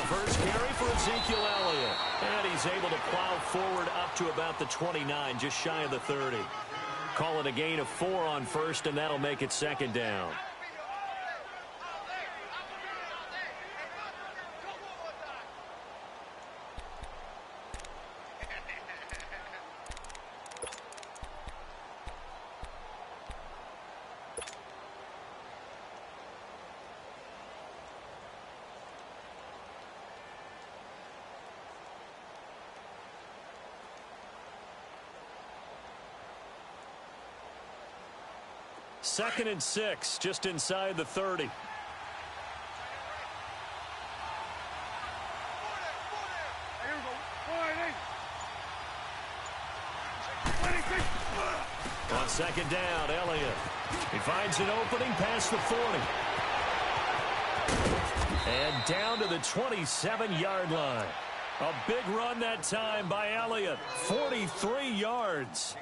first carry for Ezekiel Elliott. And he's able to plow forward up to about the 29, just shy of the 30. Call it a gain of 4 on first, and that'll make it second down. Second and 6, just inside the 30. On second down, Elliott. He finds an opening past the 40. And down to the 27-yard line. A big run that time by Elliott. 43 yards.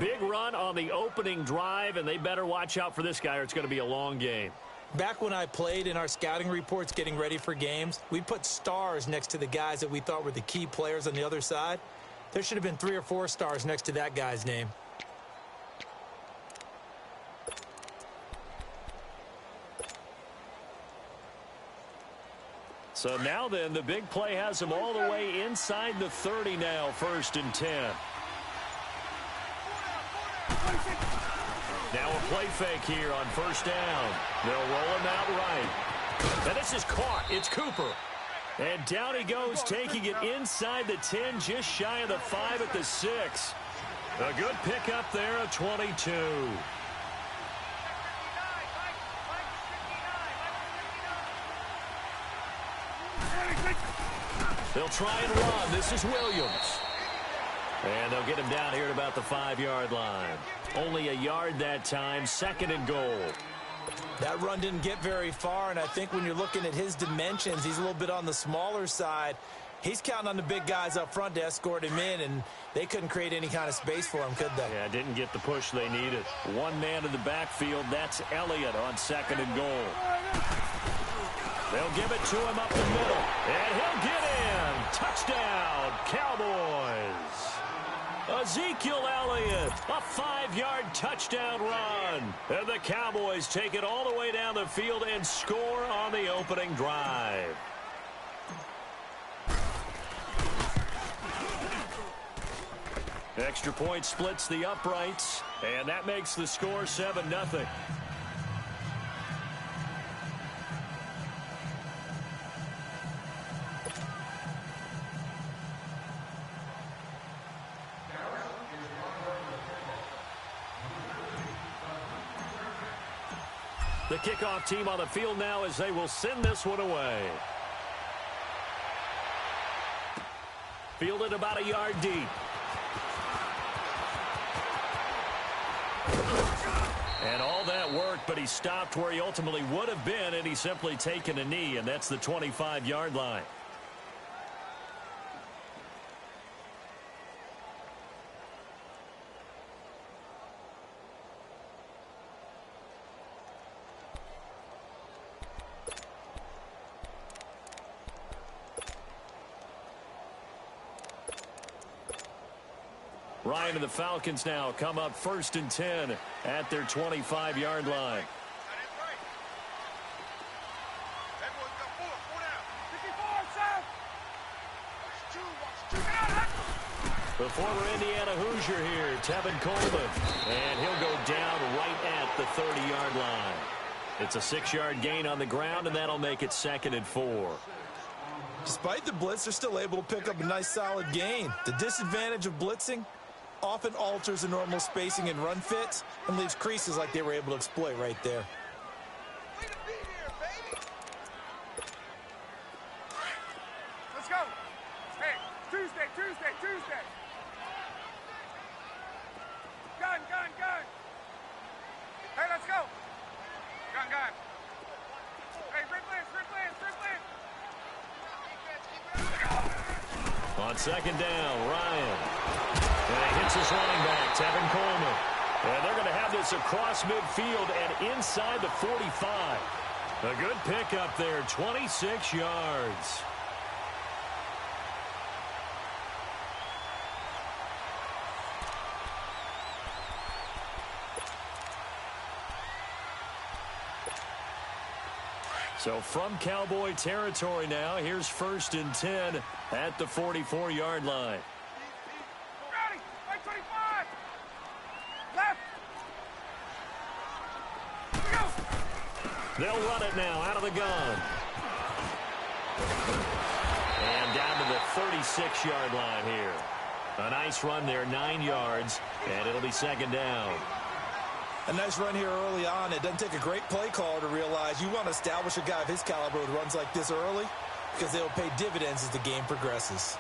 Big run on the opening drive, and they better watch out for this guy or it's going to be a long game. Back when I played in our scouting reports getting ready for games, we put stars next to the guys that we thought were the key players on the other side. There should have been 3 or 4 stars next to that guy's name. So now then, the big play has him all the way inside the 30 now, first and 10. Now a play fake here on first down. They'll roll him out right. And this is caught. It's Cooper. And down he goes, taking it inside the 10, just shy of the 5 at the 6. A good pickup there, a 22. They'll try and run. This is Williams. And they'll get him down here at about the 5-yard line. Only a yard that time, second and goal. That run didn't get very far, and I think when you're looking at his dimensions, he's a little bit on the smaller side. He's counting on the big guys up front to escort him in, and they couldn't create any kind of space for him, could they? Yeah, didn't get the push they needed. One man in the backfield, that's Elliott on second and goal. They'll give it to him up the middle, and he'll get in. Touchdown, Cowboys. Ezekiel Elliott, a 5-yard touchdown run. And the Cowboys take it all the way down the field and score on the opening drive. Extra point splits the uprights, and that makes the score 7-0. The kickoff team on the field now as they will send this one away. Fielded about a yard deep. And all that worked, but he stopped where he ultimately would have been, and he's simply taken a knee, and that's the 25-yard line. Ryan and the Falcons now come up first and 10 at their 25-yard line. The former Indiana Hoosier here, Tevin Coleman, and he'll go down right at the 30-yard line. It's a 6-yard gain on the ground, and that'll make it second and 4. Despite the blitz, they're still able to pick up a nice solid gain. The disadvantage of blitzing often alters the normal spacing and run fits and leaves creases like they were able to exploit right there. Let's go. Hey, Tuesday. Gun. Hey, let's go. Gun. Hey, Rick Lance. On second down, Ryan. And he hits his running back, Tevin Coleman. And they're going to have this across midfield and inside the 45. A good pickup there, 26 yards. So from Cowboy territory now, here's 1st and 10 at the 44-yard line. Ready, 25. Left. Go. They'll run it now out of the gun. And down to the 36-yard line here. A nice run there, 9 yards, and it'll be 2nd down. A nice run here early on. It doesn't take a great play caller to realize you want to establish a guy of his caliber who runs like this early because they'll pay dividends as the game progresses.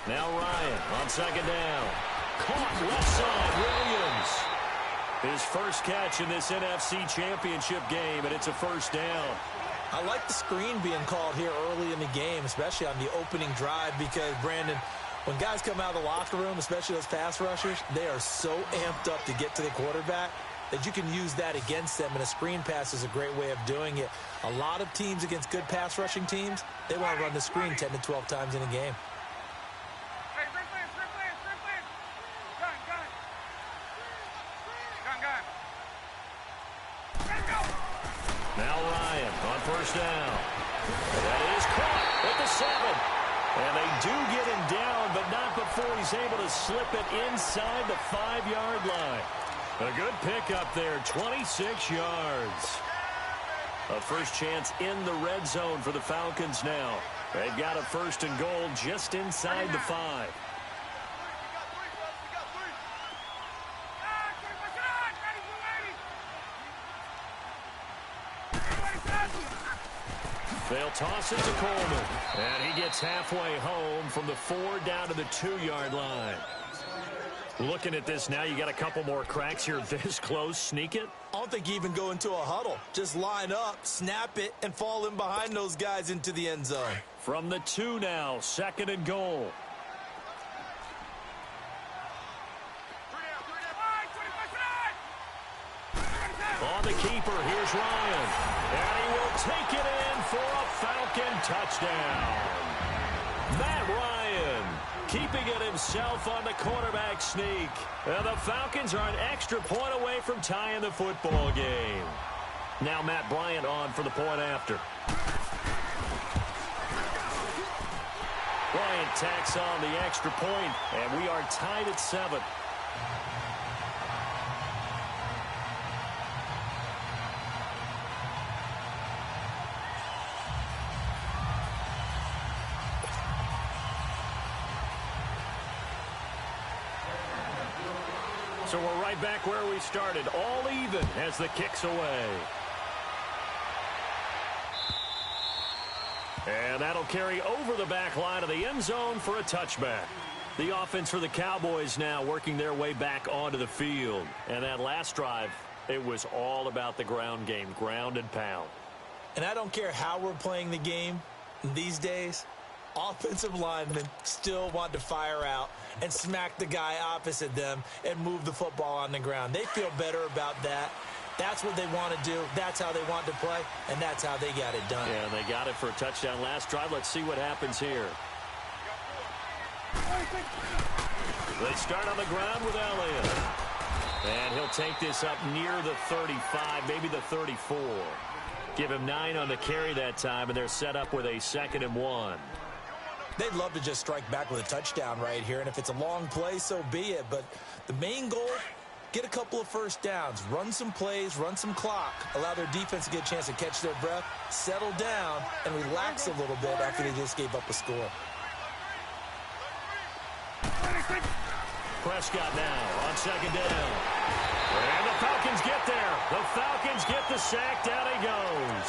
Now Ryan on 2nd down. Caught left side, Williams. His first catch in this NFC Championship game, and it's a 1st down. I like the screen being called here early in the game, especially on the opening drive, because, Brandon, when guys come out of the locker room, especially those pass rushers, they are so amped up to get to the quarterback that you can use that against them, and a screen pass is a great way of doing it. A lot of teams against good pass rushing teams, they want to run the screen 10 to 12 times in a game. Now Ryan on 1st down. That is caught at the 7. And they do get him down, but not before he's able to slip it inside the 5-yard line. A good pickup there, 26 yards. A first chance in the red zone for the Falcons now. They've got a 1st and goal just inside the 5. They'll toss it to Coleman. And he gets halfway home from the 4 down to the 2-yard line. Looking at this now, you got a couple more cracks here this close. Sneak it? I don't think you even go into a huddle. Just line up, snap it, and fall in behind those guys into the end zone. From the 2 now, 2nd and goal. On the keeper, here's Ryan. And he will take it in for a Falcon touchdown. Matt Ryan keeping it himself on the quarterback sneak. And the Falcons are an extra point away from tying the football game. Now Matt Bryant on for the point after. Bryant tacks on the extra point, and we are tied at 7. So we're right back where we started, all even as the kick's away. And that'll carry over the back line of the end zone for a touchback. The offense for the Cowboys now working their way back onto the field. And that last drive, it was all about the ground game, ground and pound. And I don't care how we're playing the game these days, offensive linemen still want to fire out and smack the guy opposite them and move the football on the ground. They feel better about that. That's what they want to do. That's how they want to play, and that's how they got it done. Yeah, they got it for a touchdown last drive. Let's see what happens here. They start on the ground with Elliott. And he'll take this up near the 35, maybe the 34. Give him 9 on the carry that time, and they're set up with a 2nd and 1. They'd love to just strike back with a touchdown right here, and if it's a long play, so be it. But the main goal, get a couple of first downs, run some plays, run some clock, allow their defense to get a chance to catch their breath, settle down, and relax a little bit after they just gave up a score. Prescott now on 2nd down. And the Falcons get there. The Falcons get the sack. Down he goes.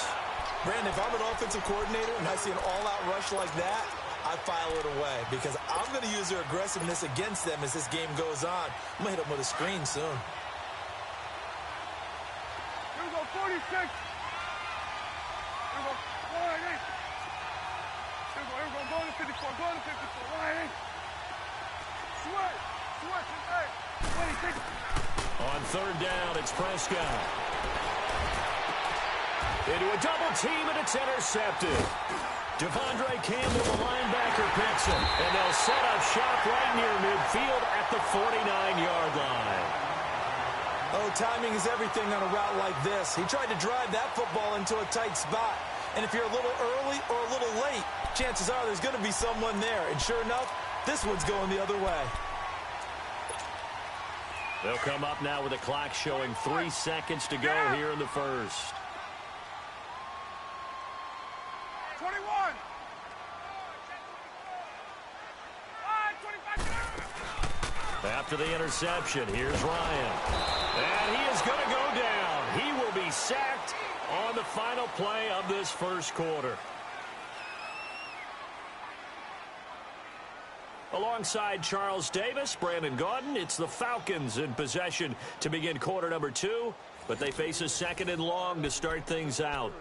Brandon, if I'm an offensive coordinator and I see an all-out rush like that, I file it away because I'm going to use their aggressiveness against them as this game goes on. I'm going to hit them with a screen soon. Here we go, 46. Here we go, line 8. Here we go, go to 54, go to 54, line 8. Switch, 26. On On third down, it's Prescott. Into a double team, and it's intercepted. Devondre Campbell, the linebacker, picks him. And they'll set up shop right near midfield at the 49-yard line. Oh, timing is everything on a route like this. He tried to drive that football into a tight spot. And if you're a little early or a little late, chances are there's going to be someone there. And sure enough, this one's going the other way. They'll come up now with a clock showing 3 seconds to go here in the first. 21. 25. After the interception, here's Ryan. And he is going to go down. He will be sacked on the final play of this first quarter. Alongside Charles Davis, Brandon Gaudin, it's the Falcons in possession to begin quarter number 2, but they face a second and long to start things out.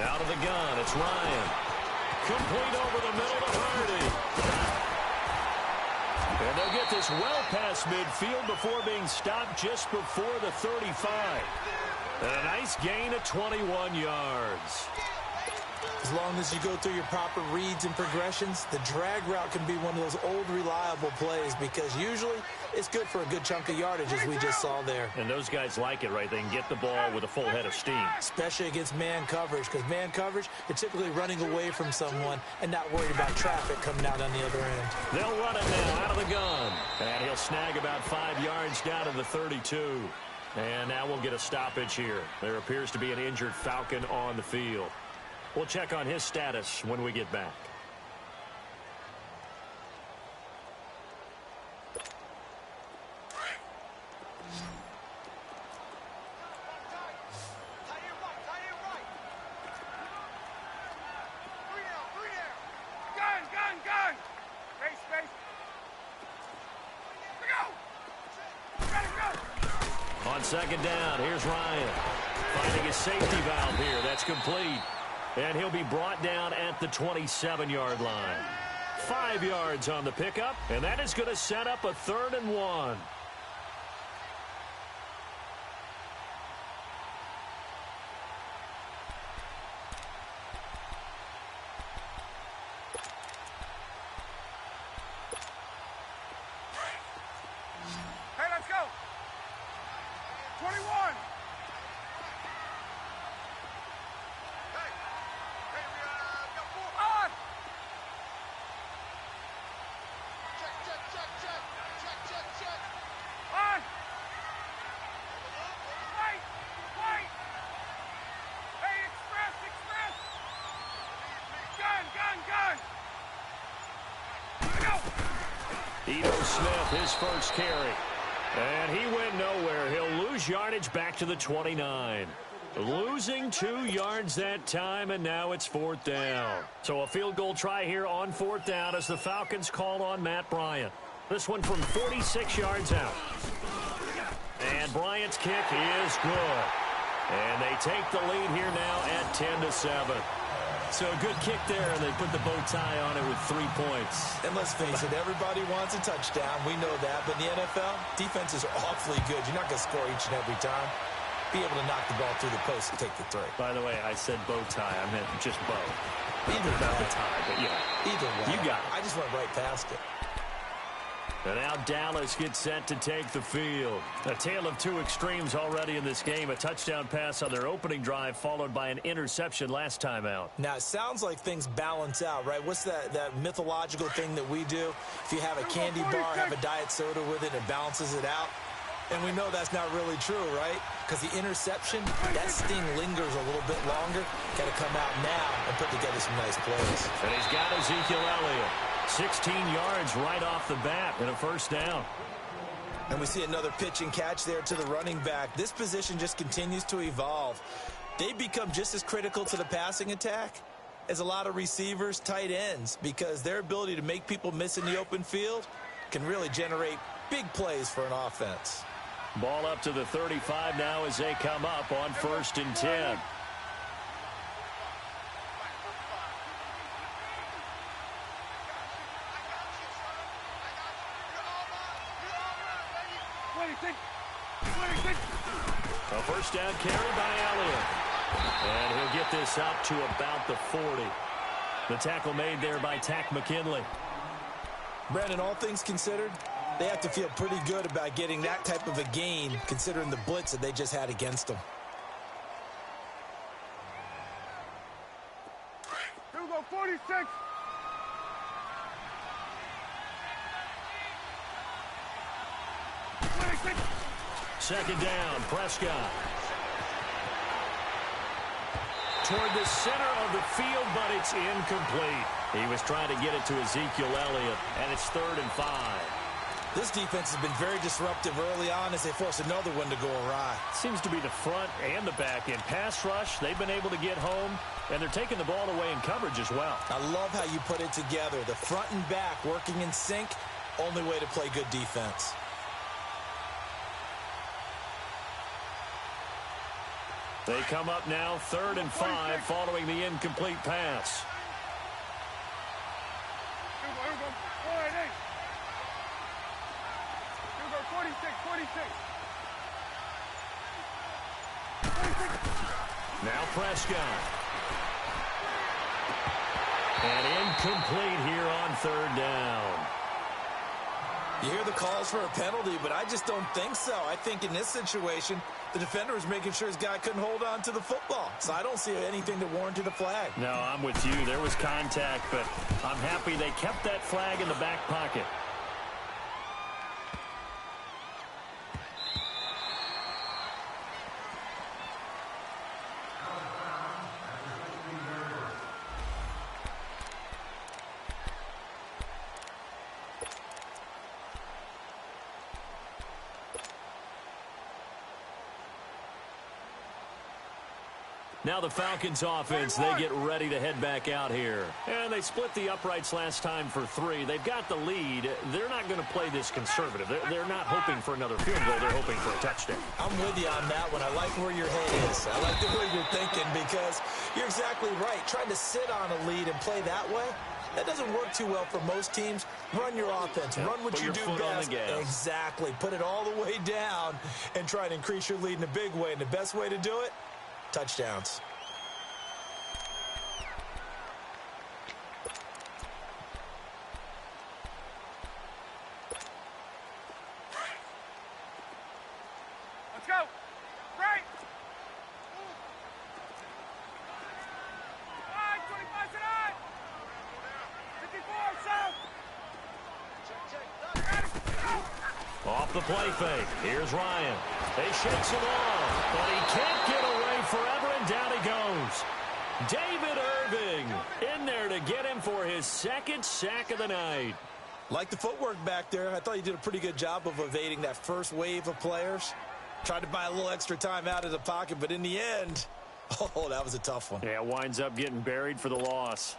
Out of the gun, it's Ryan. Complete over the middle to Hardy. And they'll get this well past midfield before being stopped just before the 35. And a nice gain of 21 yards. As long as you go through your proper reads and progressions, the drag route can be one of those old reliable plays because usually it's good for a good chunk of yardage as we just saw there. And those guys like it, right? They can get the ball with a full head of steam. Especially against man coverage, because man coverage, they're typically running away from someone and not worried about traffic coming out on the other end. They'll run it now out of the gun. And he'll snag about 5 yards down to the 32. And now we'll get a stoppage here. There appears to be an injured Falcon on the field. We'll check on his status when we get back. Gun! Space! Go! On second down, here's Ryan. Finding his safety valve here. That's complete. And he'll be brought down at the 27-yard line. 5 yards on the pickup, and that is going to set up a 3rd and 1. Hey, let's go! 21! Ito Smith, his first carry. And he went nowhere. He'll lose yardage back to the 29. Losing 2 yards that time, and now it's 4th down. So a field goal try here on 4th down as the Falcons call on Matt Bryant. This one from 46 yards out. And Bryant's kick is good. And they take the lead here now at 10-7. So a good kick there, and they put the bow tie on it with 3 points. And let's face it, everybody wants a touchdown. We know that. But in the NFL, defenses are awfully good. You're not going to score each and every time. Be able to knock the ball through the post and take the 3. By the way, I said bow tie. I meant just bow. Either Not way. the tie, but yeah. Either way. You got it. I just went right past it. And now Dallas gets set to take the field. A tale of 2 extremes already in this game. A touchdown pass on their opening drive, followed by an interception last time out. Now, it sounds like things balance out, right? What's that mythological thing that we do? If you have a candy bar, have a diet soda with it, it balances it out. And we know that's not really true, right? Because the interception, that sting lingers a little bit longer. Got to come out now and put together some nice plays. And he's got Ezekiel Elliott. 16 yards right off the bat and a 1st down. And we see another pitch and catch there to the running back. This position just continues to evolve. They become just as critical to the passing attack as a lot of receivers, tight ends, because their ability to make people miss in the open field can really generate big plays for an offense. Ball up to the 35 now as they come up on 1st and 10. A first down carry by Elliott. And he'll get this up to about the 40. The tackle made there by Tack McKinley. Brandon, all things considered, they have to feel pretty good about getting that type of a gain, considering the blitz that they just had against them. Here we go, 46. Second down, Prescott. Toward the center of the field, but it's incomplete. He was trying to get it to Ezekiel Elliott, and it's 3rd and 5. This defense has been very disruptive early on as they force another one to go awry. Seems to be the front and the back end. Pass rush, they've been able to get home, and they're taking the ball away in coverage as well. I love how you put it together. The front and back working in sync, only way to play good defense. They come up now 3rd and 5 following the incomplete pass. Here we go, 48. Here we go, 46. Now Prescott. And incomplete here on 3rd down. You hear the calls for a penalty, but I just don't think so. I think in this situation, the defender was making sure his guy couldn't hold on to the football. So I don't see anything that warranted a flag. No, I'm with you. There was contact, but I'm happy they kept that flag in the back pocket. Now the Falcons offense, they get ready to head back out here. And they split the uprights last time for 3. They've got the lead. They're not going to play this conservative. They're not hoping for another field goal. They're hoping for a touchdown. I'm with you on that one. I like where your head is. I like the way you're thinking because you're exactly right. Trying to sit on a lead and play that way, that doesn't work too well for most teams. Run your offense. Run what you do best. Exactly. Put it all the way down and try to increase your lead in a big way. And the best way to do it, touchdowns. Let's go. Right. 25 tonight. 54 south. Off the play fake. Here's Ryan. He shakes him off, but he can't get away forever, and down he goes. David Irving in there to get him for his 2nd sack of the night. Like the footwork back there, I thought you did a pretty good job of evading that first wave of players. Tried to buy a little extra time out of the pocket, but in the end, oh, that was a tough one. Yeah, winds up getting buried for the loss.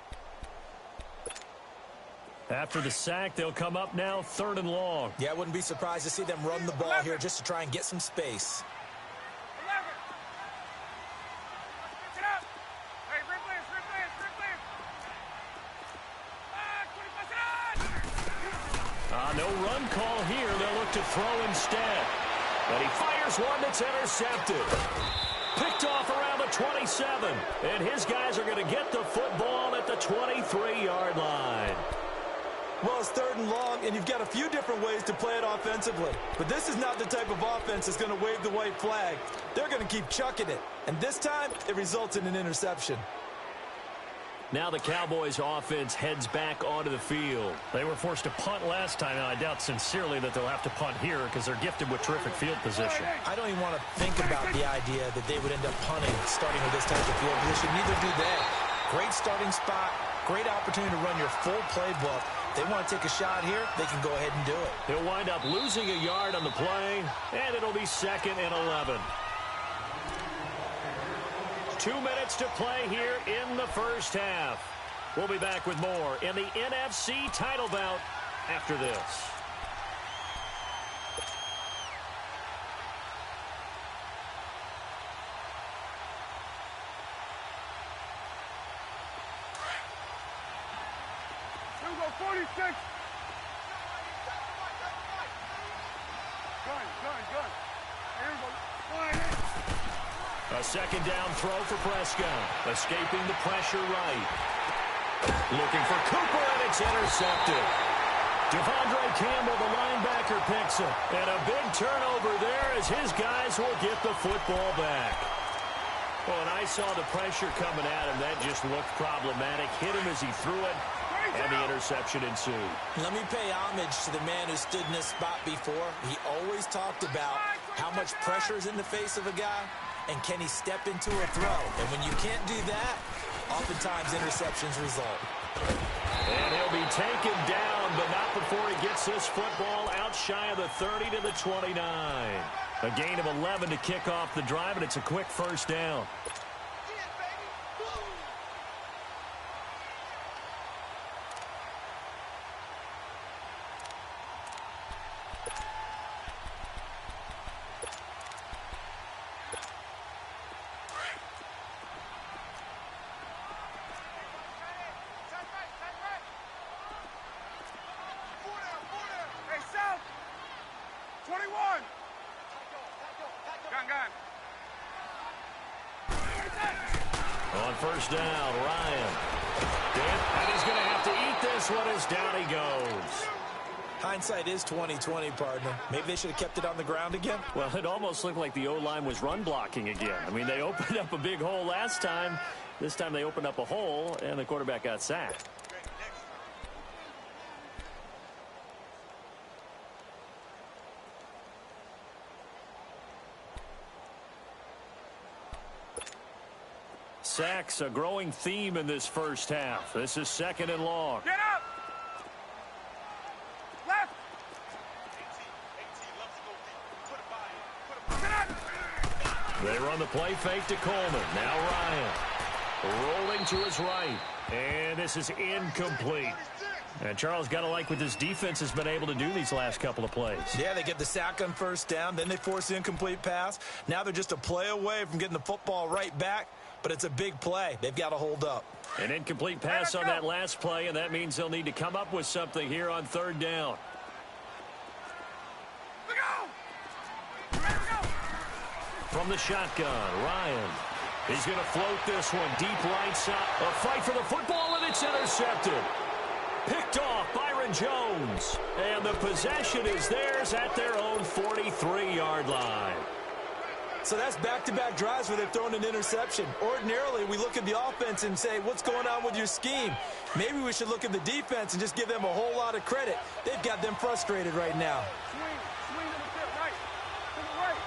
After the sack, they'll come up now 3rd and long. Yeah, I wouldn't be surprised to see them run the ball here just to try and get some space. 11. Get up. Hey, rip this. 25 No run call here. They'll look to throw instead. But he fires one that's intercepted. Picked off around the 27. And his guys are going to get the football at the 23-yard line. Well, it's 3rd and long, and you've got a few different ways to play it offensively. But this is not the type of offense that's going to wave the white flag. They're going to keep chucking it. And this time, it results in an interception. Now the Cowboys offense heads back onto the field. They were forced to punt last time, and I doubt sincerely that they'll have to punt here because they're gifted with terrific field position. I don't even want to think about the idea that they would end up punting starting with this type of field position. Neither do they. Great starting spot, great opportunity to run your full playbook, If they want to take a shot here, they can go ahead and do it. He'll wind up losing a yard on the play, and it'll be 2nd and 11. 2 minutes to play here in the first half. We'll be back with more in the NFC title bout after this. Here we go, 46. Gun. Here we go. A 2nd down throw for Prescott. Escaping the pressure right. Looking for Cooper, and it's intercepted. Devondre Campbell, the linebacker, picks it. And a big turnover there as his guys will get the football back. Well, and I saw the pressure coming at him. That just looked problematic. Hit him as he threw it, and the interception ensued. Let me pay homage to the man who stood in this spot before. He always talked about how much pressure is in the face of a guy, and can he step into a throw. And when you can't do that, oftentimes interceptions result. And he'll be taken down, but not before he gets this football out shy of the 30 to the 29. A gain of 11 to kick off the drive, and it's a quick first down. Hey, South. 21. Gun. On first down, Ryan. And he's going to have to eat this one as down he goes. Hindsight is 20/20, partner. Maybe they should have kept it on the ground again. Well, it almost looked like the O-line was run blocking again. I mean, they opened up a big hole last time. This time they opened up a hole, and the quarterback got sacked. Sacks, a growing theme in this first half. This is 2nd and long. Get up. Left. Get up. They run the play fake to Coleman. Now Ryan rolling to his right. And this is incomplete. And Charles, got to like what this defense has been able to do these last couple of plays. Yeah, they get the sack on first down. Then they force the incomplete pass. Now they're just a play away from getting the football right back. But it's a big play. They've got to hold up. An incomplete pass on that last play, and that means they'll need to come up with something here on 3rd down. From the shotgun, Ryan. He's going to float this one deep right side. A fight for the football, and it's intercepted. Picked off Byron Jones. And the possession is theirs at their own 43-yard line. So that's back-to-back drives where they've thrown an interception. Ordinarily, we look at the offense and say, what's going on with your scheme? Maybe we should look at the defense and just give them a whole lot of credit. They've got them frustrated right now. Swing to the field, right. To the right.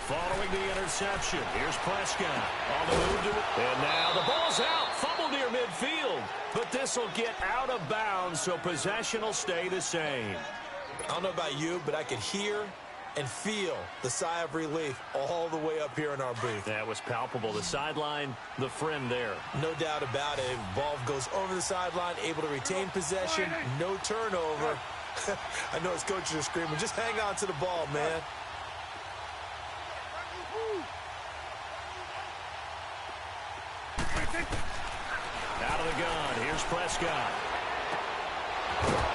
Following the interception, here's Prescott on the move to it. And now the ball's out. Fumble near midfield. But this will get out of bounds, so possession will stay the same. I don't know about you, but I could hear and feel the sigh of relief all the way up here in our booth. That was palpable. The sideline, the friend there. No doubt about it. Ball goes over the sideline, able to retain possession, no turnover. I know his coaches are screaming, just hang on to the ball, man. Out of the gun, here's Prescott.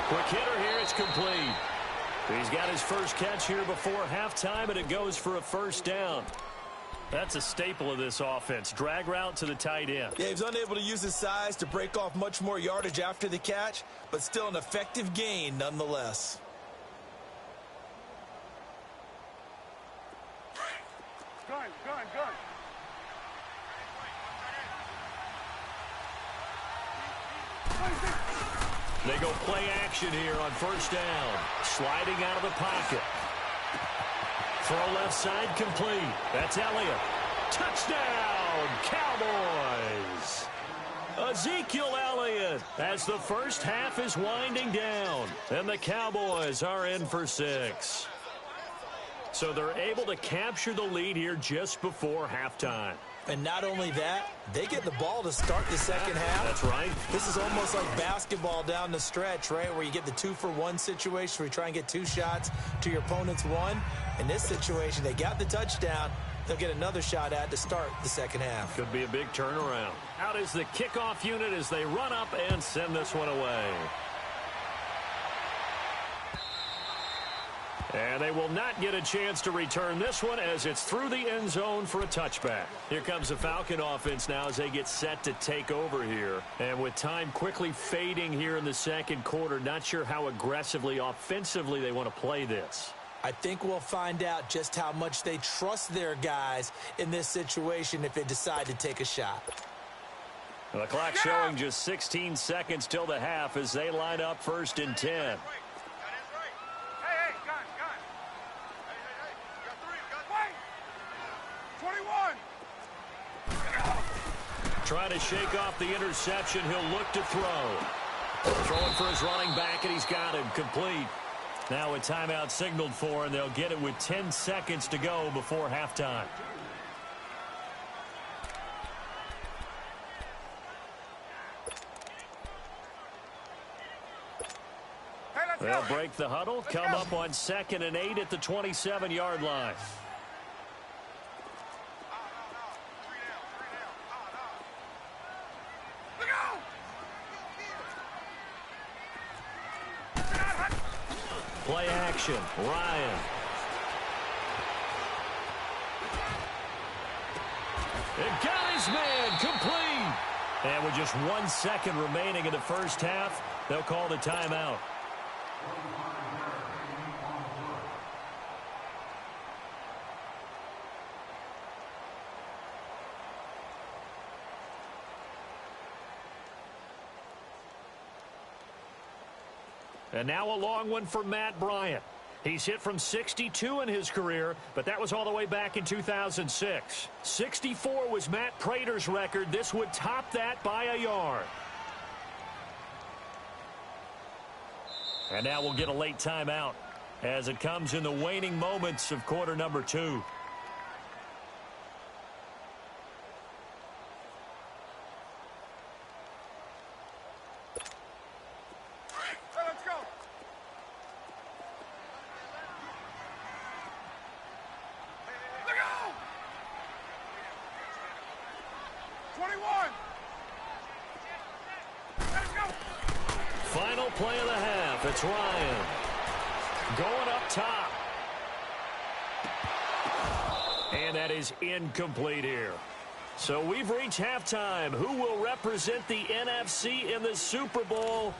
Quick hitter here, it's complete. He's got his first catch here before halftime, and it goes for a first down. That's a staple of this offense. Drag route to the tight end. Yeah, he was unable to use his size to break off much more yardage after the catch, but still an effective gain nonetheless. Gun. They go play action here on first down. Sliding out of the pocket. Throw left side complete. That's Elliott. Touchdown, Cowboys. Ezekiel Elliott as the first half is winding down. And the Cowboys are in for 6. So they're able to capture the lead here just before halftime. And not only that, they get the ball to start the second half. That's right. This is almost like basketball down the stretch, right, where you get the 2-for-1 situation where you try and get 2 shots to your opponent's 1. In this situation, they got the touchdown. They'll get another shot at to start the second half. Could be a big turnaround. Out is the kickoff unit as they run up and send this one away. And they will not get a chance to return this one as it's through the end zone for a touchback. Here comes the Falcon offense now as they get set to take over here. And with time quickly fading here in the second quarter, not sure how aggressively, offensively they want to play this. I think we'll find out just how much they trust their guys in this situation if they decide to take a shot. The clock showing just 16 seconds till the half as they line up 1st and 10. Trying to shake off the interception. He'll look to throw. Throwing for his running back, and he's got him complete. Now a timeout signaled for, and they'll get it with 10 seconds to go before halftime. They'll break the huddle, come up on 2nd and 8 at the 27-yard line. Play action, Ryan. It got his man, complete. And with just 1 second remaining in the first half, they'll call the timeout. And now a long one for Matt Bryant. He's hit from 62 in his career, but that was all the way back in 2006. 64 was Matt Prater's record. This would top that by a yard. And now we'll get a late timeout as it comes in the waning moments of quarter number 2. Final play of the half. It's Ryan going up top. And that is incomplete here. So we've reached halftime. Who will represent the NFC in the Super Bowl?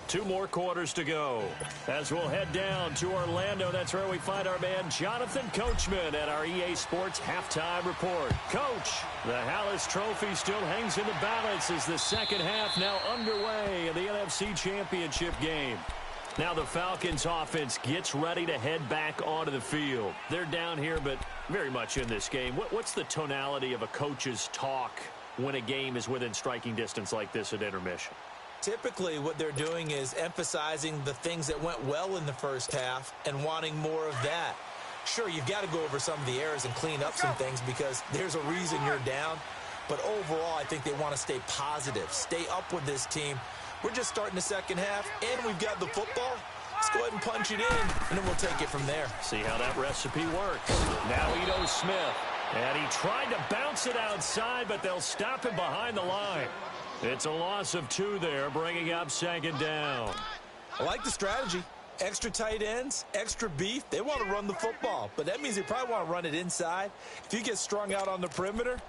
2 more quarters to go. As we'll head down to Orlando, that's where we find our man Jonathan Coachman at our EA Sports Halftime Report. Coach, the Hallis Trophy still hangs in the balance as the second half now underway in the NFC Championship game. Now the Falcons offense gets ready to head back onto the field. They're down here, but very much in this game. What's the tonality of a coach's talk when a game is within striking distance like this at intermission? Typically, what they're doing is emphasizing the things that went well in the first half and wanting more of that. Sure, you've got to go over some of the errors and clean up some things because there's a reason you're down. But overall, I think they want to stay positive, stay up with this team. We're just starting the second half, and we've got the football. Let's go ahead and punch it in, and then we'll take it from there. See how that recipe works. Now Ito Smith. And he tried to bounce it outside, but they'll stop him behind the line. It's a loss of 2 there, bringing up 2nd down. I like the strategy. Extra tight ends, extra beef. They want to run the football, but that means they probably want to run it inside. If you get strung out on the perimeter,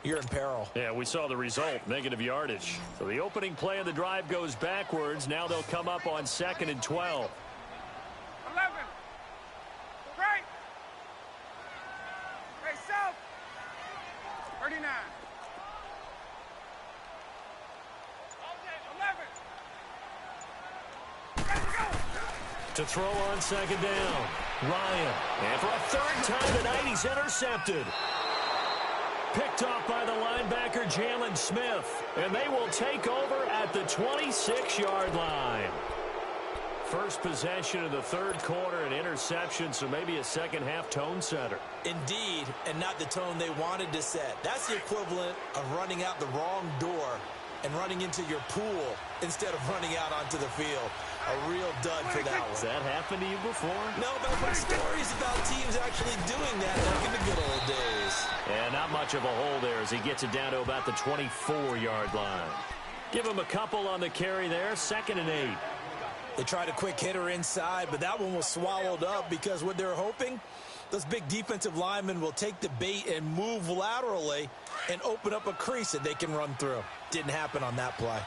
you're in peril. Yeah, we saw the result, negative yardage. So the opening play of the drive goes backwards. Now they'll come up on 2nd and 12. 11. Right. Hey, south. 39. 11. Ready to go. To throw on 2nd down, Ryan. And for a 3rd time tonight, he's intercepted. Picked off by the linebacker, Jalen Smith. And they will take over at the 26-yard line. First possession of the third quarter, an interception, so maybe a second-half tone setter. Indeed, and not the tone they wanted to set. That's the equivalent of running out the wrong door and running into your pool instead of running out onto the field. A real dud for that one. Has that happened to you before? No, but I've heard stories about teams actually doing that back in the good old days. And not much of a hole there as he gets it down to about the 24-yard line. Give him a couple on the carry there, 2nd and 8. They tried a quick hitter inside, but that one was swallowed up because what they're hoping, those big defensive linemen will take the bait and move laterally and open up a crease that they can run through. Didn't happen on that play.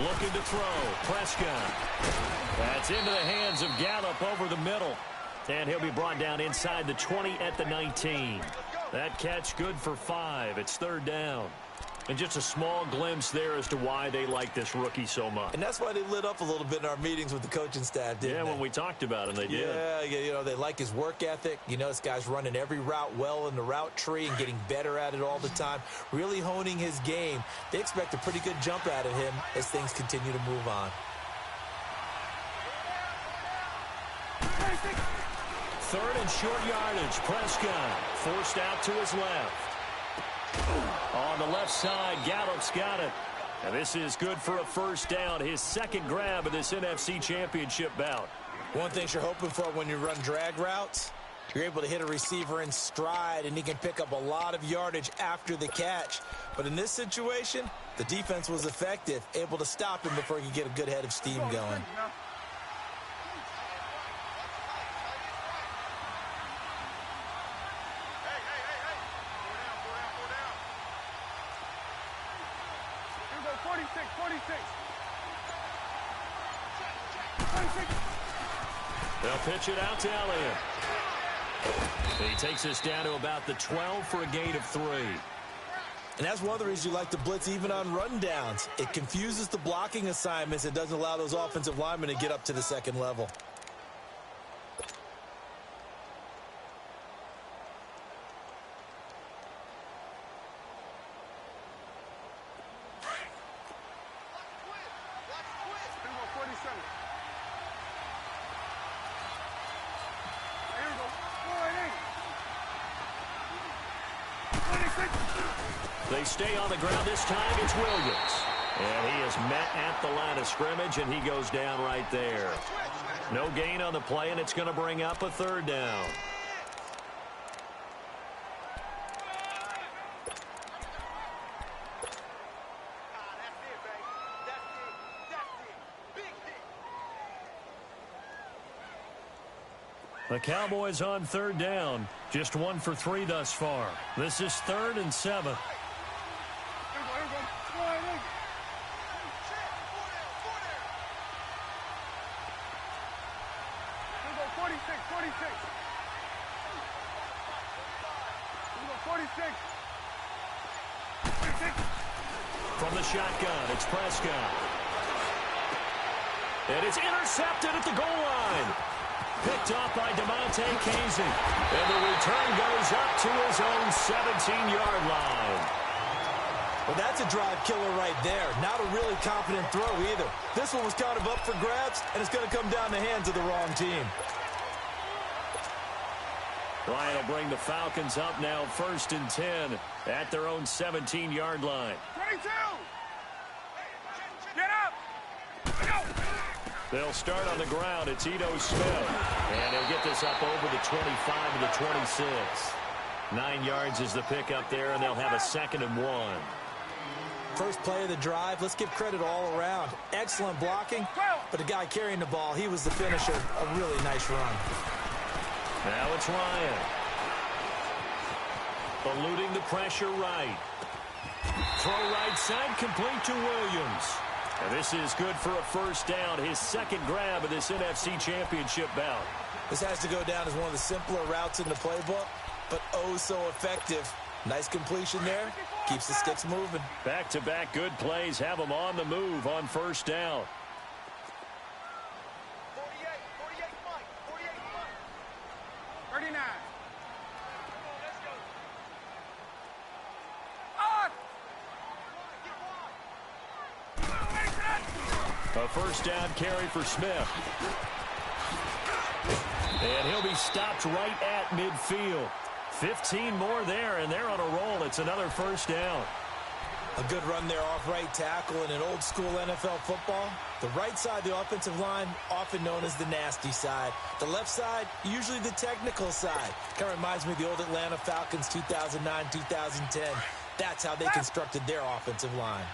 Looking to throw. Prescott. That's into the hands of Gallup over the middle. And he'll be brought down inside the 20 at the 19. That catch good for 5. It's 3rd down. And just a small glimpse there as to why they like this rookie so much. And that's why they lit up a little bit in our meetings with the coaching staff, didn't they? Yeah, when we talked about him, they did. Yeah, you know, they like his work ethic. You know, this guy's running every route well in the route tree and getting better at it all the time, really honing his game. They expect a pretty good jump out of him as things continue to move on. 3rd and short yardage. Prescott forced out to his left. On the left side, Gallup's got it. And this is good for a 1st down, his 2nd grab of this NFC Championship bout. One thing you're hoping for when you run drag routes, you're able to hit a receiver in stride, and he can pick up a lot of yardage after the catch. But in this situation, the defense was effective, able to stop him before he could get a good head of steam going. They'll pitch it out to Elliott. He takes us down to about the 12 for a gain of 3. And that's one of the reasons you like to blitz even on rundowns. It confuses the blocking assignments and doesn't allow those offensive linemen to get up to the 2nd level. They stay on the ground this time. It's Williams. And he is met at the line of scrimmage, and he goes down right there. No gain on the play, and it's going to bring up a 3rd down. The Cowboys on 3rd down. Just 1 for 3 thus far. This is 3rd and 7. From the shotgun, it's Prescott. And it's intercepted at the goal line. Picked off by DeMonte Casey. And the return goes up to his own 17-yard line. Well, that's a drive killer right there. Not a really confident throw either. This one was kind of up for grabs, and it's going to come down the hands of the wrong team. Ryan will bring the Falcons up now 1st and 10 at their own 17-yard line. 22! Get up! Go! They'll start on the ground. It's Ito Smith. And he'll get this up over the 25 and the 26. 9 yards is the pickup there, and they'll have a 2nd and 1. First play of the drive, let's give credit all around. Excellent blocking, but the guy carrying the ball, he was the finisher. A really nice run. Now it's Ryan. Eluding the pressure right. Throw right side, complete to Williams. And this is good for a 1st down, his 2nd grab of this NFC Championship bout. This has to go down as one of the simpler routes in the playbook, but oh so effective. Nice completion there. Keeps the sticks moving. Back-to-back good plays have them on the move on 1st down. A first down carry for Smith. And he'll be stopped right at midfield. 15 more there, and they're on a roll. It's another first down. A good run there off right tackle in an old-school NFL football. The right side, the offensive line, often known as the nasty side. The left side, usually the technical side. Kind of reminds me of the old Atlanta Falcons 2009, 2010. That's how they constructed their offensive line.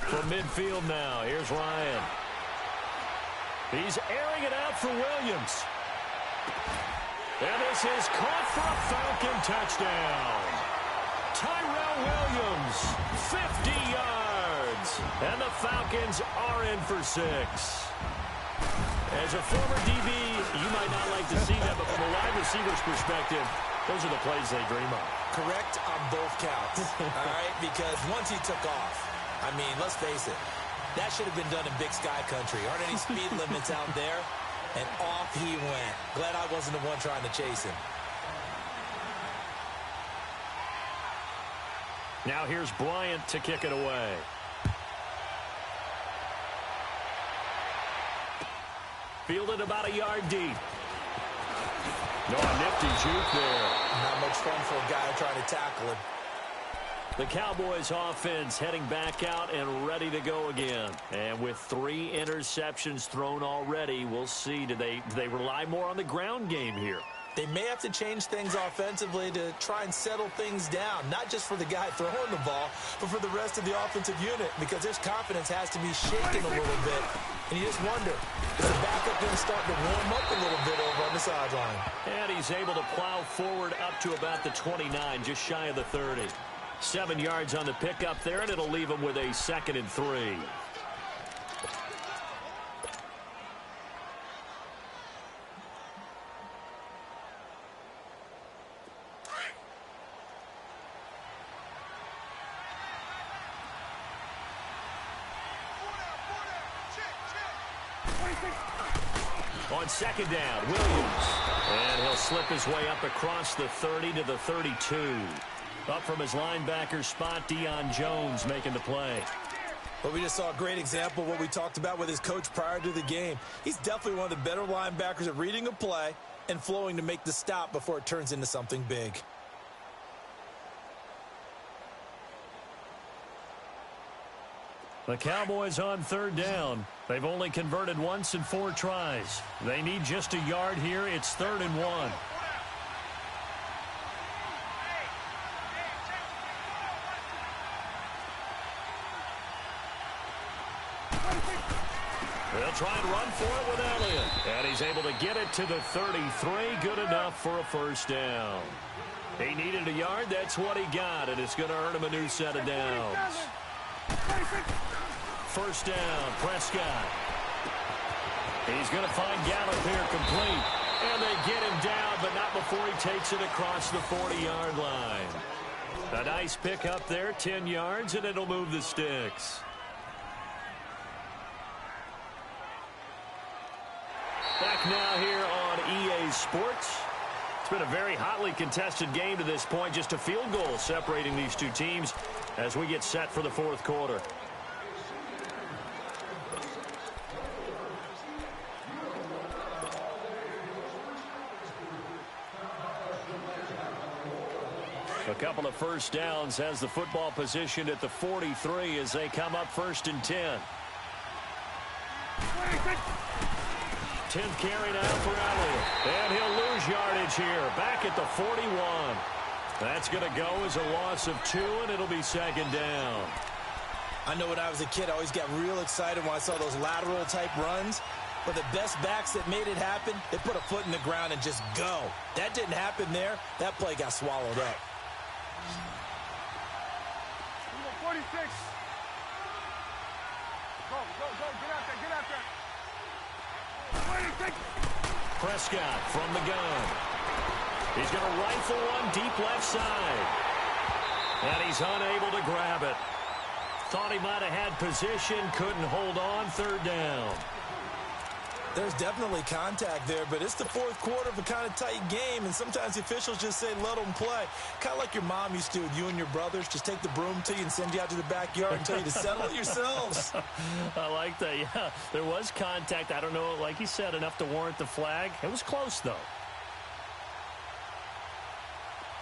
From midfield now, here's Ryan. He's airing it out for Williams. And this is caught for a Falcon touchdown. Tyrell Williams, 50 yards. And the Falcons are in for 6. As a former DB, you might not like to see that, but from a wide receiver's perspective, those are the plays they dream of. Correct on both counts, all right? Because once he took off, I mean, let's face it, that should have been done in Big Sky Country. Aren't any speed limits out there? And off he went. Glad I wasn't the one trying to chase him. Now here's Bryant to kick it away. Fielded about a yard deep. No, a nifty juke there. Not much fun for a guy trying to tackle him. The Cowboys offense heading back out and ready to go again. And with 3 interceptions thrown already, we'll see. Do they rely more on the ground game here? They may have to change things offensively to try and settle things down, not just for the guy throwing the ball, but for the rest of the offensive unit, because their confidence has to be shaken a little bit. And you just wonder, is the backup going to start to warm up a little bit over on the sideline? And he's able to plow forward up to about the 29, just shy of the 30. 7 yards on the pickup there, and it'll leave him with a 2nd and 3. On 2nd down, Williams. And he'll slip his way up across the 30 to the 32. Up from his linebacker spot, Deion Jones making the play. But we just saw a great example of what we talked about with his coach prior to the game. He's definitely one of the better linebackers at reading a play and flowing to make the stop before it turns into something big. The Cowboys on 3rd down. They've only converted once in 4 tries. They need just a yard here. It's 3rd and 1. They'll try and run for it with Elliott. And he's able to get it to the 33. Good enough for a first down. He needed a yard. That's what he got. And it's going to earn him a new set of downs. First down, Prescott. He's going to find Gallup here complete. And they get him down, but not before he takes it across the 40-yard line. A nice pickup there, 10 yards, and it'll move the sticks. Back now here on EA Sports. It's been a very hotly contested game to this point. Just a field goal separating these two teams as we get set for the 4th quarter. A couple of first downs has the football positioned at the 43 as they come up 1st and 10. 10th carry now for Elliott. And he'll lose yardage here. Back at the 41. That's going to go as a loss of 2, and it'll be 2nd down. I know when I was a kid, I always got real excited when I saw those lateral-type runs. But the best backs that made it happen, they put a foot in the ground and just go. That didn't happen there. That play got swallowed up. 46. Go, get out there. 46. Prescott from the gun. He's going to rifle one deep left side. And he's unable to grab it. Thought he might have had position, couldn't hold on, 3rd down. There's definitely contact there, but it's the fourth quarter of a kind of tight game, and sometimes the officials just say, let them play. Kind of like your mom used to with you and your brothers. Just take the broom to you and send you out to the backyard and tell you to settle it yourselves. I like that, yeah. There was contact. I don't know, like you said, enough to warrant the flag. It was close, though.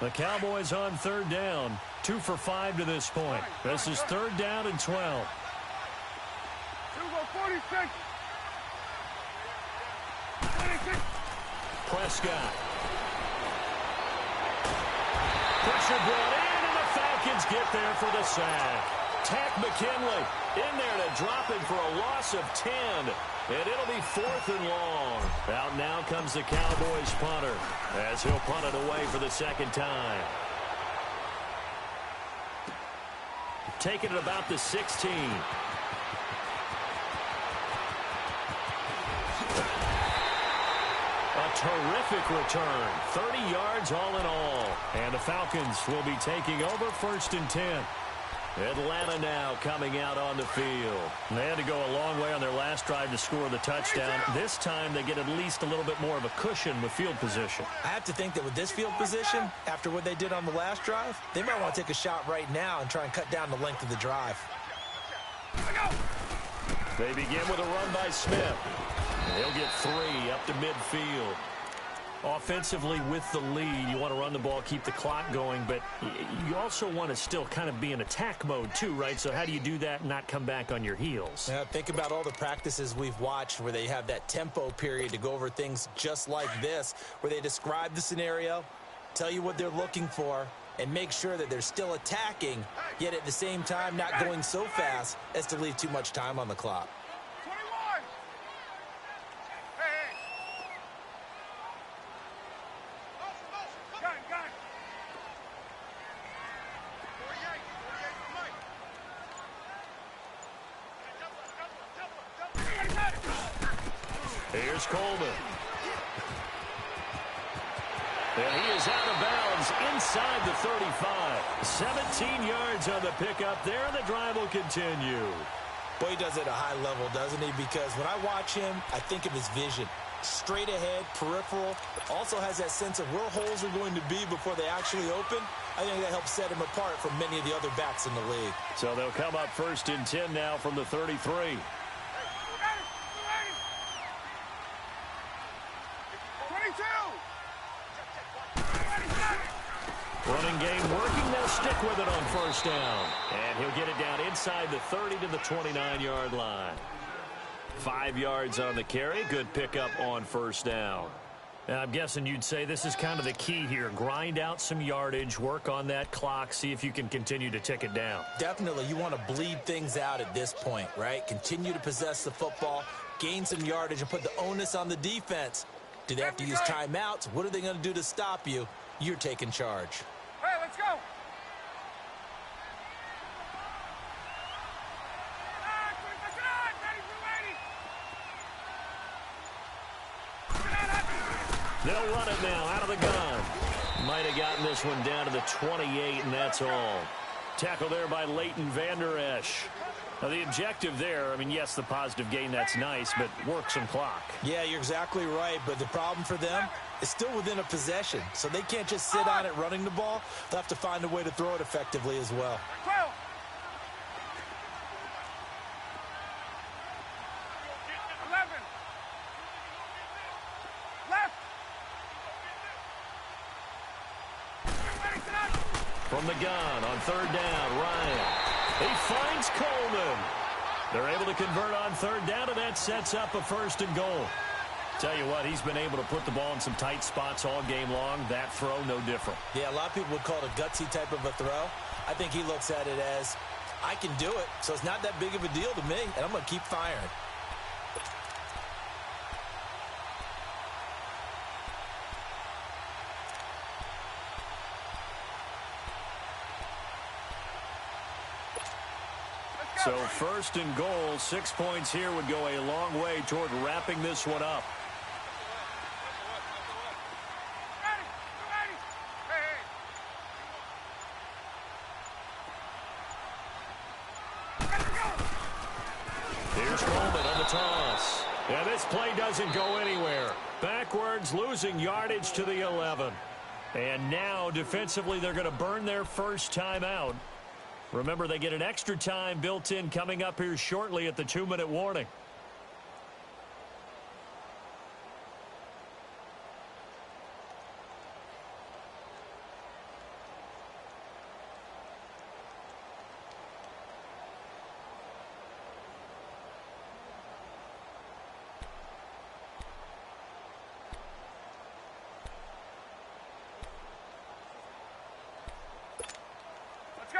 The Cowboys on third down. 2 for 5 to this point. This is third down and 12. 46. Prescott. Pressure brought in, and the Falcons get there for the sack. Tack McKinley in there to drop him for a loss of 10. And it'll be 4th and long. Out now comes the Cowboys punter as he'll punt it away for the second time. Taking it about the 16. A terrific return. 30 yards all in all. And the Falcons will be taking over 1st and 10. Atlanta now coming out on the field. They had to go a long way on their last drive to score the touchdown. This time they get at least a little bit more of a cushion with field position. I have to think that with this field position, after what they did on the last drive, they might want to take a shot right now and try and cut down the length of the drive. They begin with a run by Smith. He'll get 3 up to midfield. Offensively with the lead, you want to run the ball, keep the clock going, but you also want to still kind of be in attack mode too, right? So how do you do that and not come back on your heels? Now, think about all the practices we've watched where they have that tempo period to go over things just like this, where they describe the scenario, tell you what they're looking for, and make sure that they're still attacking, yet at the same time not going so fast as to leave too much time on the clock. Here's Coleman. And he is out of bounds inside the 35. 17 yards on the pickup there, and the drive will continue. Boy, he does it at a high level, doesn't he? Because when I watch him, I think of his vision. Straight ahead, peripheral. Also has that sense of where holes are going to be before they actually open. I think that helps set him apart from many of the other backs in the league. So they'll come up 1st and 10 now from the 33. Running game working. They'll stick with it on 1st down. And he'll get it down inside the 30 to the 29-yard line. 5 yards on the carry. Good pickup on 1st down. Now, I'm guessing you'd say this is kind of the key here. Grind out some yardage, work on that clock, see if you can continue to tick it down. Definitely. You want to bleed things out at this point, right? Continue to possess the football, gain some yardage, and put the onus on the defense. Do they have to use timeouts? What are they going to do to stop you? You're taking charge. Hey, let's go. They'll run it now out of the gun. Might have gotten this one down to the 28, and that's all. Tackle there by Leighton Vander Esch. Now, the objective there, I mean, yes, the positive gain, that's nice, but work some clock. Yeah, you're exactly right, but the problem for them is still within a possession, so they can't just sit on it running the ball. They'll have to find a way to throw it effectively as well. 11. Left. From the gun on 3rd down, Ryan. He finds Coleman. They're able to convert on 3rd down, and that sets up a 1st and goal. Tell you what, he's been able to put the ball in some tight spots all game long. That throw, no different. Yeah, a lot of people would call it a gutsy type of a throw. I think he looks at it as, I can do it, so it's not that big of a deal to me, and I'm going to keep firing. So 1st and goal, 6 points here would go a long way toward wrapping this one up. Here's Coleman on the toss. Yeah, this play doesn't go anywhere. Backwards, losing yardage to the 11. And now, defensively, they're going to burn their first time out. Remember, they get an extra time built in coming up here shortly at the 2-minute warning.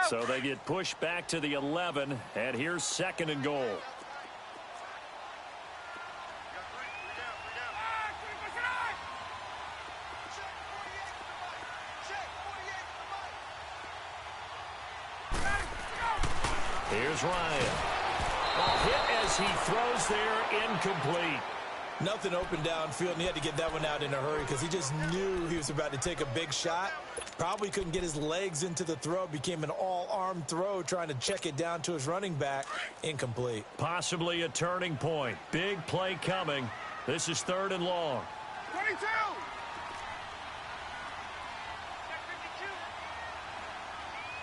So they get pushed back to the 11, and here's 2nd and goal. Here's Ryan. A hit as he throws there, incomplete. Nothing open downfield, and he had to get that one out in a hurry because he just knew he was about to take a big shot. Probably couldn't get his legs into the throw. Became an all-arm throw trying to check it down to his running back. Incomplete. Possibly a turning point. Big play coming. This is 3rd and long. 22!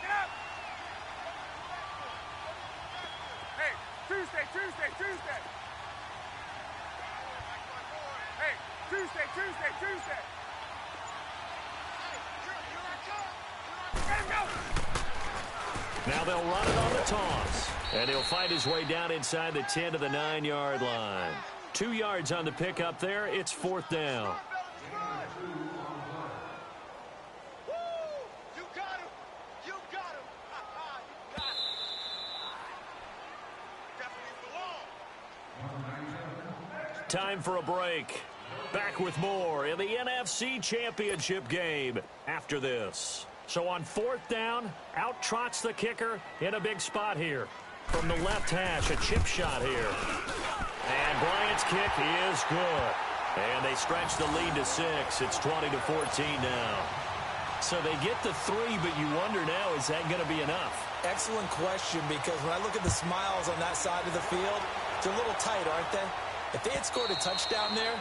Get up! Hey, Tuesday. Hey, Tuesday. Let him go! Now they'll run it on the toss. And he'll find his way down inside the 10 to the 9-yard line. 2 yards on the pickup there. It's 4th down. Time for a break. Back with more in the NFC Championship game after this. So on 4th down, out trots the kicker in a big spot here. From the left hash, a chip shot here. And Bryant's kick is good. And they stretch the lead to 6. It's 20-14 now. So they get the 3, but you wonder now, is that going to be enough? Excellent question, because when I look at the smiles on that side of the field, they're a little tight, aren't they? If they had scored a touchdown there,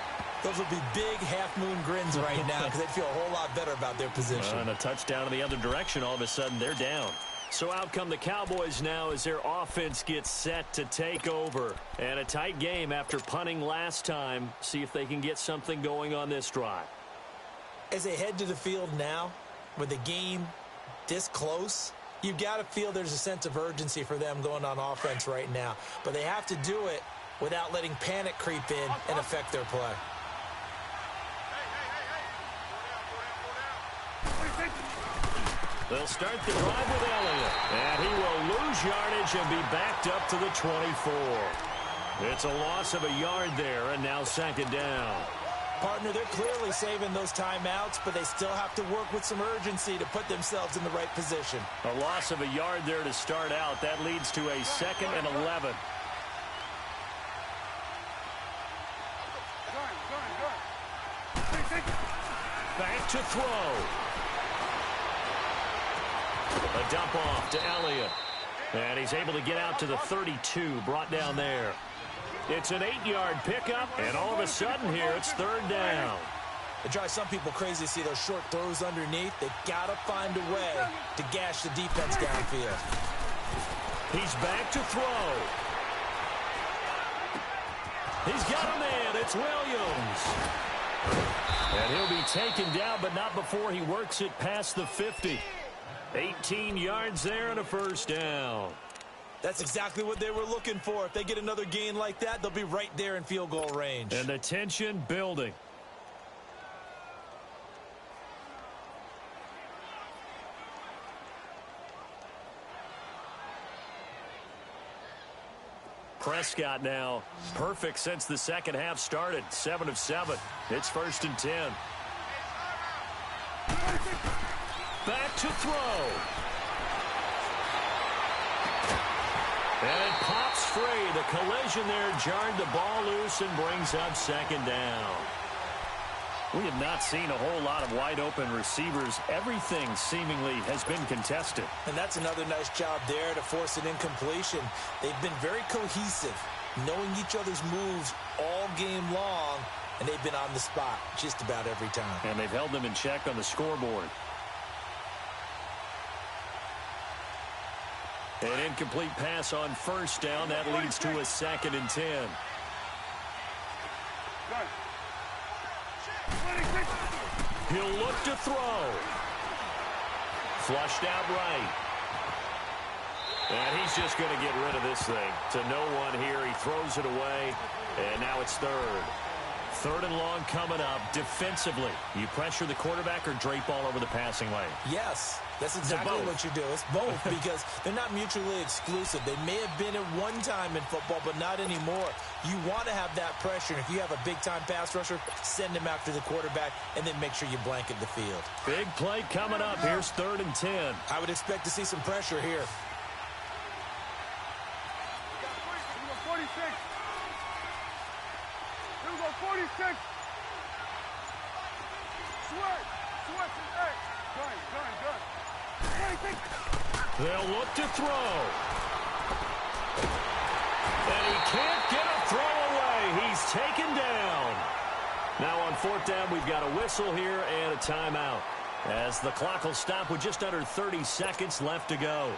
those would be big half-moon grins right now because they'd feel a whole lot better about their position. And a touchdown in the other direction, all of a sudden they're down. So out come the Cowboys now as their offense gets set to take over. And a tight game after punting last time. See if they can get something going on this drive. As they head to the field now, with the game this close, you've got to feel there's a sense of urgency for them going on offense right now. But they have to do it without letting panic creep in and affect their play. They'll start the drive with Elliott. And he will lose yardage and be backed up to the 24. It's a loss of a yard there, and now 2nd down. Partner, they're clearly saving those timeouts, but they still have to work with some urgency to put themselves in the right position. A loss of a yard there to start out. That leads to a 2nd and 11. Back to throw. A dump off to Elliott. And he's able to get out to the 32, brought down there. It's an 8-yard pickup, and all of a sudden here, it's 3rd down. It drives some people crazy to see those short throws underneath. They've got to find a way to gash the defense downfield. He's back to throw. He's got a man. It's Williams. And he'll be taken down, but not before he works it past the 50. 18 yards there and a 1st down. That's exactly what they were looking for. If they get another gain like that, they'll be right there in field goal range. And the tension building. Prescott now perfect since the second half started. 7 of 7. It's 1st and 10. Back to throw. And it pops free. The collision there jarred the ball loose and brings up 2nd down. We have not seen a whole lot of wide open receivers. Everything seemingly has been contested. And that's another nice job there to force an incompletion. They've been very cohesive. knowing each other's moves all game long, and they've been on the spot just about every time. And they've held them in check on the scoreboard. An incomplete pass on first down. That leads to a 2nd and 10. He'll look to throw. Flushed out right. And he's just going to get rid of this thing. To no one here. He throws it away. And now it's 3rd. 3rd and long coming up. Defensively, you pressure the quarterback or drape all over the passing lane? Yes, that's exactly what you do. It's both because they're not mutually exclusive. They may have been at one time in football, but not anymore. You want to have that pressure. If you have a big-time pass rusher, send him after the quarterback, and then make sure you blanket the field. Big play coming up. Here's 3rd and 10. I would expect to see some pressure here. 46. Here we go, 46. Switch, hey. Gun. 26. They'll look to throw. And he can't get a throw away. He's taken down. Now on 4th down, we've got a whistle here and a timeout, as the clock will stop with just under 30 seconds left to go.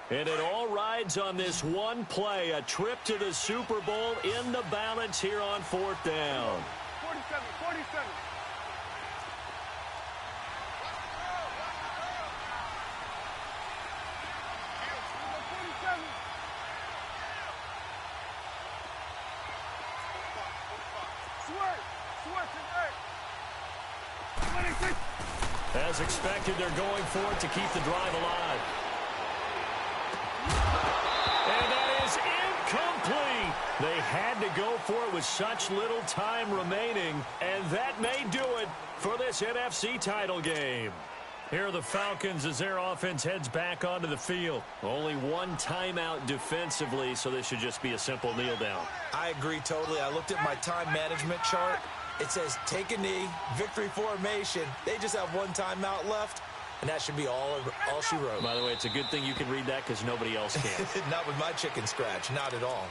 And it all rides on this one play. A trip to the Super Bowl in the balance here on 4th down. 47. As expected, they're going for it to keep the drive alive. And that is incomplete. They had to go for it with such little time remaining, and that may do it for this NFC title game. Here are the Falcons as their offense heads back onto the field. Only one timeout defensively, so this should just be a simple kneel down. I agree totally. I looked at my time management chart. It says take a knee, victory formation. They just have one timeout left, and that should be all she wrote. By the way, it's a good thing you can read that because nobody else can. Not with my chicken scratch, not at all.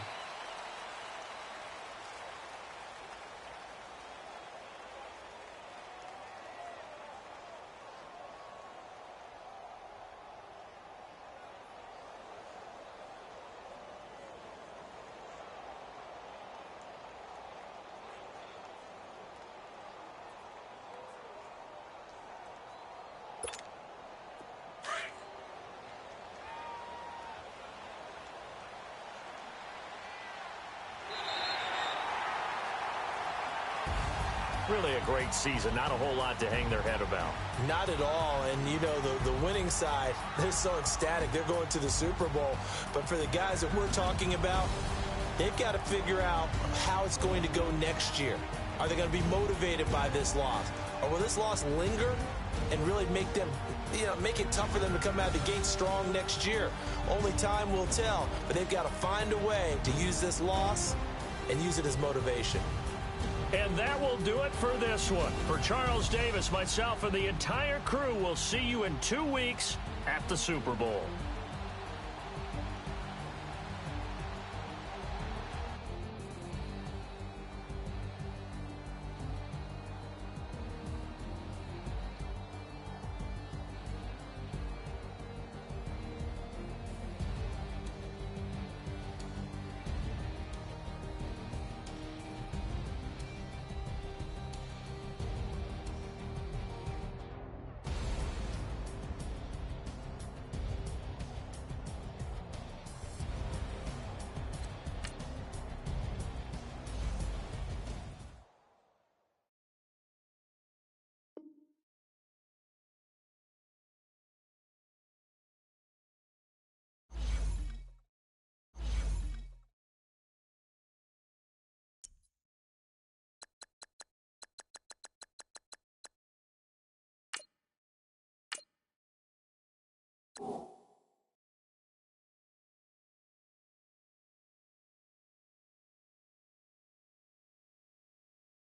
Really a great season. Not a whole lot to hang their head about. Not at all. And, you know, the winning side, they're so ecstatic. They're going to the Super Bowl. But for the guys that we're talking about, they've got to figure out how it's going to go next year. Are they going to be motivated by this loss? Or will this loss linger and really make them, make it tough for them to come out of the gate strong next year? Only time will tell. But they've got to find a way to use this loss and use it as motivation. And that will do it for this one. For Charles Davis, myself, and the entire crew, we'll see you in 2 weeks at the Super Bowl.